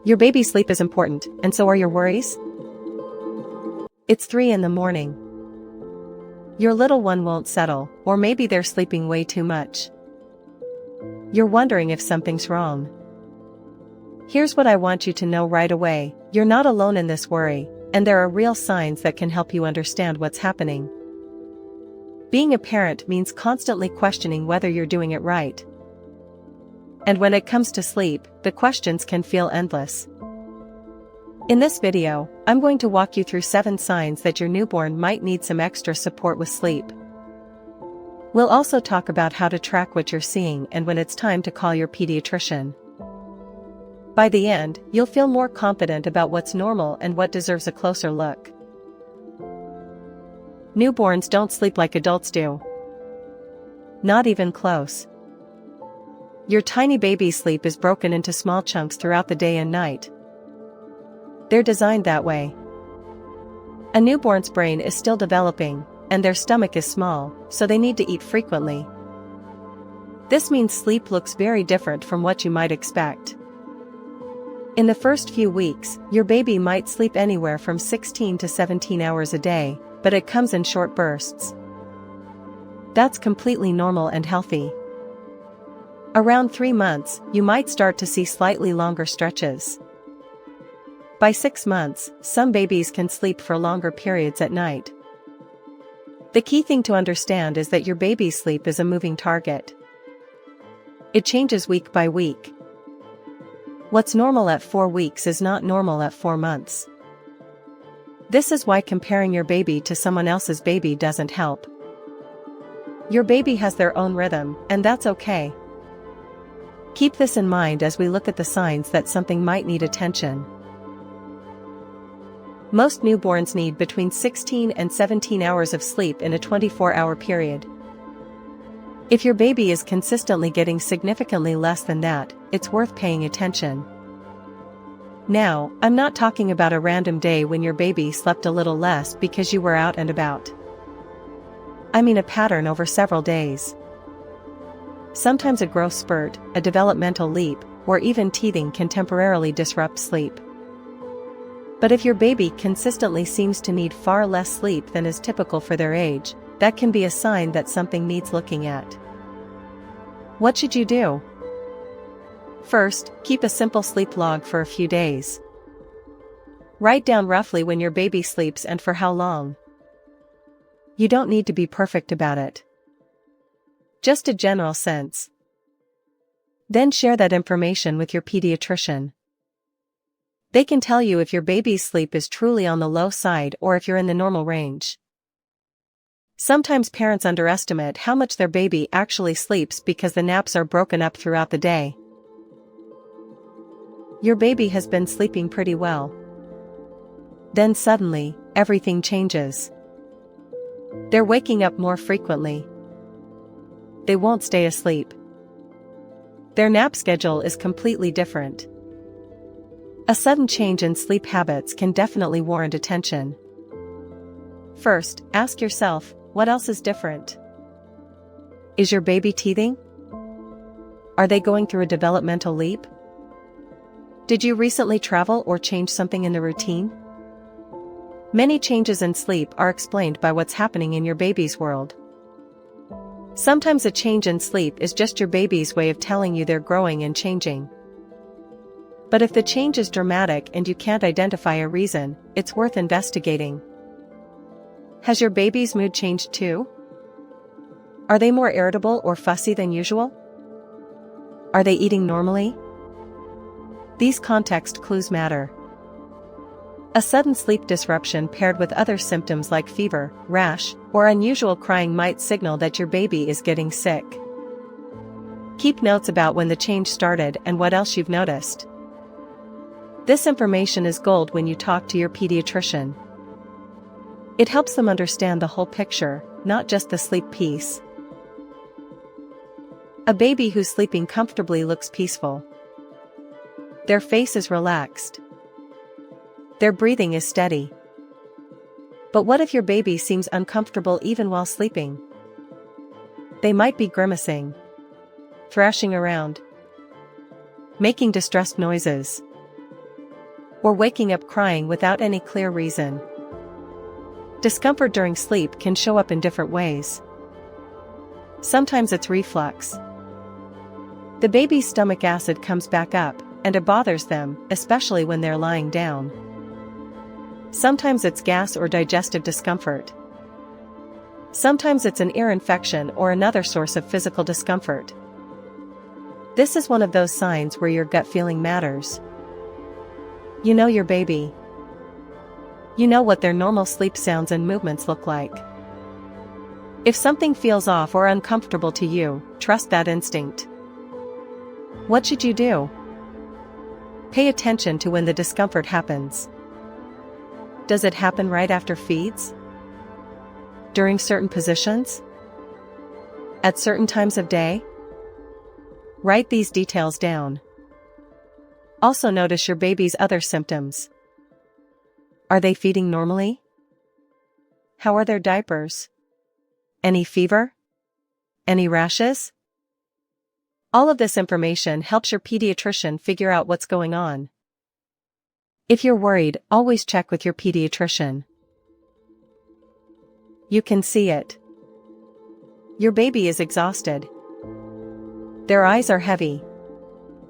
Your baby's sleep is important, and so are your worries? It's 3 in the morning. Your little one won't settle, or maybe they're sleeping way too much. You're wondering if something's wrong. Here's what I want you to know right away: you're not alone in this worry, and there are real signs that can help you understand what's happening. Being a parent means constantly questioning whether you're doing it right. And when it comes to sleep, the questions can feel endless. In this video, I'm going to walk you through 7 signs that your newborn might need some extra support with sleep. We'll also talk about how to track what you're seeing and when it's time to call your pediatrician. By the end, you'll feel more confident about what's normal and what deserves a closer look. Newborns don't sleep like adults do. Not even close. Your tiny baby's sleep is broken into small chunks throughout the day and night. They're designed that way. A newborn's brain is still developing, and their stomach is small, so they need to eat frequently. This means sleep looks very different from what you might expect. In the first few weeks, your baby might sleep anywhere from 16 to 17 hours a day, but it comes in short bursts. That's completely normal and healthy. Around 3 months, you might start to see slightly longer stretches. By 6 months, some babies can sleep for longer periods at night. The key thing to understand is that your baby's sleep is a moving target. It changes week by week. What's normal at 4 weeks is not normal at 4 months. This is why comparing your baby to someone else's baby doesn't help. Your baby has their own rhythm, and that's okay. Keep this in mind as we look at the signs that something might need attention. Most newborns need between 16 and 17 hours of sleep in a 24-hour period. If your baby is consistently getting significantly less than that, it's worth paying attention. Now, I'm not talking about a random day when your baby slept a little less because you were out and about. I mean a pattern over several days. Sometimes a growth spurt, a developmental leap, or even teething can temporarily disrupt sleep. But if your baby consistently seems to need far less sleep than is typical for their age, that can be a sign that something needs looking at. What should you do? First, keep a simple sleep log for a few days. Write down roughly when your baby sleeps and for how long. You don't need to be perfect about it. Just a general sense. Then share that information with your pediatrician. They can tell you if your baby's sleep is truly on the low side or if you're in the normal range. Sometimes parents underestimate how much their baby actually sleeps because the naps are broken up throughout the day. Your baby has been sleeping pretty well. Then suddenly, everything changes. They're waking up more frequently. They won't stay asleep. Their nap schedule is completely different. A sudden change in sleep habits can definitely warrant attention. First, ask yourself, what else is different? Is your baby teething? Are they going through a developmental leap? Did you recently travel or change something in the routine? Many changes in sleep are explained by what's happening in your baby's world. Sometimes a change in sleep is just your baby's way of telling you they're growing and changing. But if the change is dramatic and you can't identify a reason, it's worth investigating. Has your baby's mood changed too? Are they more irritable or fussy than usual? Are they eating normally? These context clues matter. A sudden sleep disruption paired with other symptoms like fever, rash, or unusual crying might signal that your baby is getting sick. Keep notes about when the change started and what else you've noticed. This information is gold when you talk to your pediatrician. It helps them understand the whole picture, not just the sleep piece. A baby who's sleeping comfortably looks peaceful. Their face is relaxed. Their breathing is steady. But what if your baby seems uncomfortable even while sleeping? They might be grimacing, thrashing around, making distressed noises. or waking up crying without any clear reason. Discomfort during sleep can show up in different ways. Sometimes it's reflux. The baby's stomach acid comes back up, and it bothers them, especially when they're lying down. Sometimes it's gas or digestive discomfort. Sometimes it's an ear infection or another source of physical discomfort. This is one of those signs where your gut feeling matters. You know your baby. You know what their normal sleep sounds and movements look like. If something feels off or uncomfortable to you, trust that instinct. What should you do? Pay attention to when the discomfort happens. Does it happen right after feeds? During certain positions? At certain times of day? Write these details down. Also notice your baby's other symptoms. Are they feeding normally? How are their diapers? Any fever? Any rashes? All of this information helps your pediatrician figure out what's going on. If you're worried, always check with your pediatrician. You can see it. Your baby is exhausted. Their eyes are heavy.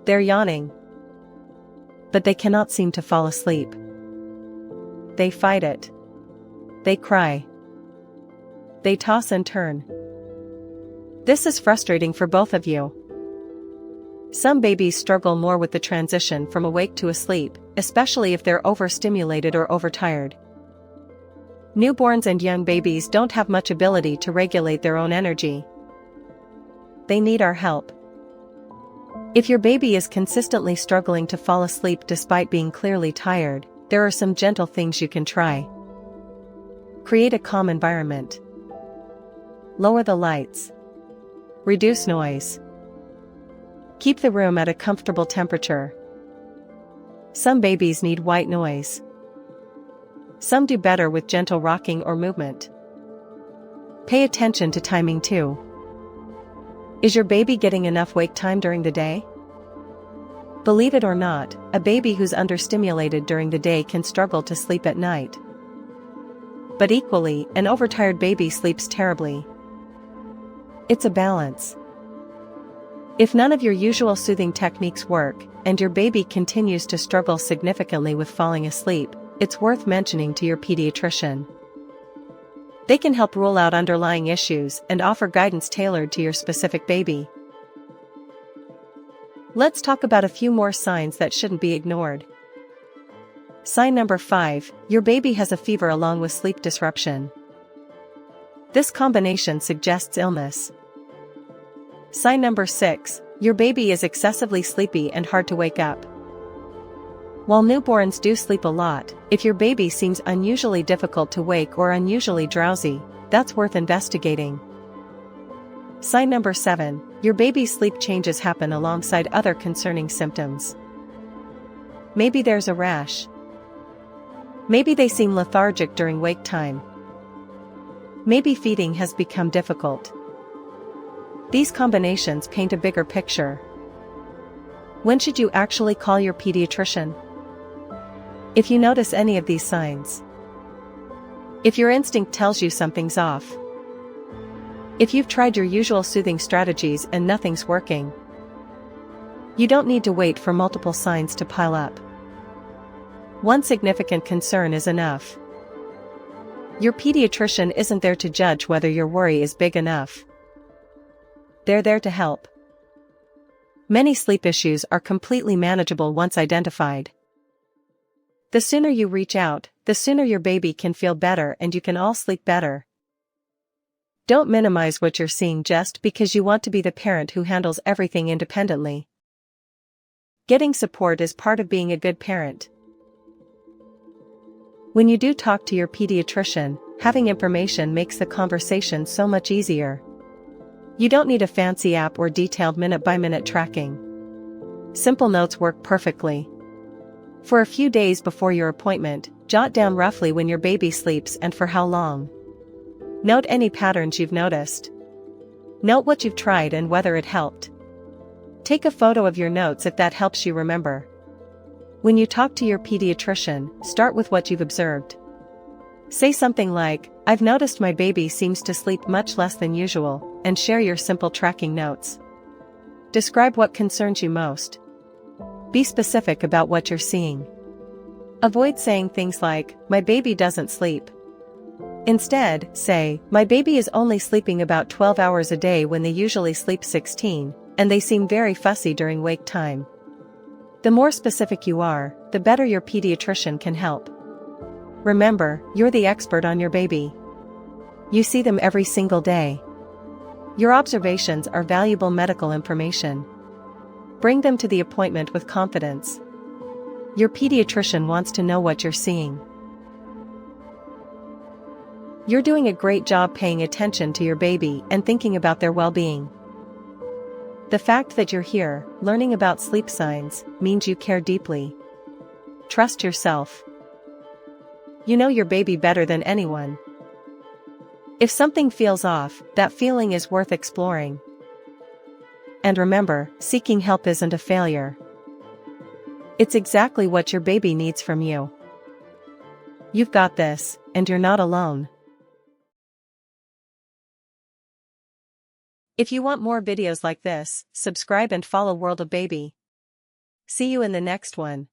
They're yawning. But they cannot seem to fall asleep. They fight it. They cry. They toss and turn. This is frustrating for both of you. Some babies struggle more with the transition from awake to asleep, especially if they're overstimulated or overtired. Newborns and young babies don't have much ability to regulate their own energy. They need our help. If your baby is consistently struggling to fall asleep despite being clearly tired, there are some gentle things you can try. Create a calm environment. Lower the lights. Reduce noise. Keep the room at a comfortable temperature. Some babies need white noise. Some do better with gentle rocking or movement. Pay attention to timing too. Is your baby getting enough wake time during the day? Believe it or not, a baby who's understimulated during the day can struggle to sleep at night. But equally, an overtired baby sleeps terribly. It's a balance. If none of your usual soothing techniques work, and your baby continues to struggle significantly with falling asleep, it's worth mentioning to your pediatrician. They can help rule out underlying issues and offer guidance tailored to your specific baby. Let's talk about a few more signs that shouldn't be ignored. Sign number 5, your baby has a fever along with sleep disruption. This combination suggests illness. Sign number 6, your baby is excessively sleepy and hard to wake up. While newborns do sleep a lot, if your baby seems unusually difficult to wake or unusually drowsy, that's worth investigating. Sign number 7, your baby's sleep changes happen alongside other concerning symptoms. Maybe there's a rash. Maybe they seem lethargic during wake time. Maybe feeding has become difficult. These combinations paint a bigger picture. When should you actually call your pediatrician? If you notice any of these signs. If your instinct tells you something's off. If you've tried your usual soothing strategies and nothing's working. You don't need to wait for multiple signs to pile up. One significant concern is enough. Your pediatrician isn't there to judge whether your worry is big enough. They're there to help. Many sleep issues are completely manageable once identified. The sooner you reach out, the sooner your baby can feel better and you can all sleep better. Don't minimize what you're seeing just because you want to be the parent who handles everything independently. Getting support is part of being a good parent. When you do talk to your pediatrician, having information makes the conversation so much easier. You don't need a fancy app or detailed minute-by-minute tracking. Simple notes work perfectly. For a few days before your appointment, jot down roughly when your baby sleeps and for how long. Note any patterns you've noticed. Note what you've tried and whether it helped. Take a photo of your notes if that helps you remember. When you talk to your pediatrician, start with what you've observed. Say something like, "I've noticed my baby seems to sleep much less than usual," and share your simple tracking notes. Describe what concerns you most. Be specific about what you're seeing. Avoid saying things like, "My baby doesn't sleep." Instead, say, "My baby is only sleeping about 12 hours a day when they usually sleep 16, and they seem very fussy during wake time." The more specific you are, the better your pediatrician can help. Remember, you're the expert on your baby. You see them every single day. Your observations are valuable medical information. Bring them to the appointment with confidence. Your pediatrician wants to know what you're seeing. You're doing a great job paying attention to your baby and thinking about their well-being. The fact that you're here, learning about sleep signs, means you care deeply. Trust yourself. You know your baby better than anyone. If something feels off, that feeling is worth exploring. And remember, seeking help isn't a failure. It's exactly what your baby needs from you. You've got this, and you're not alone. If you want more videos like this, subscribe and follow World of Baby. See you in the next one.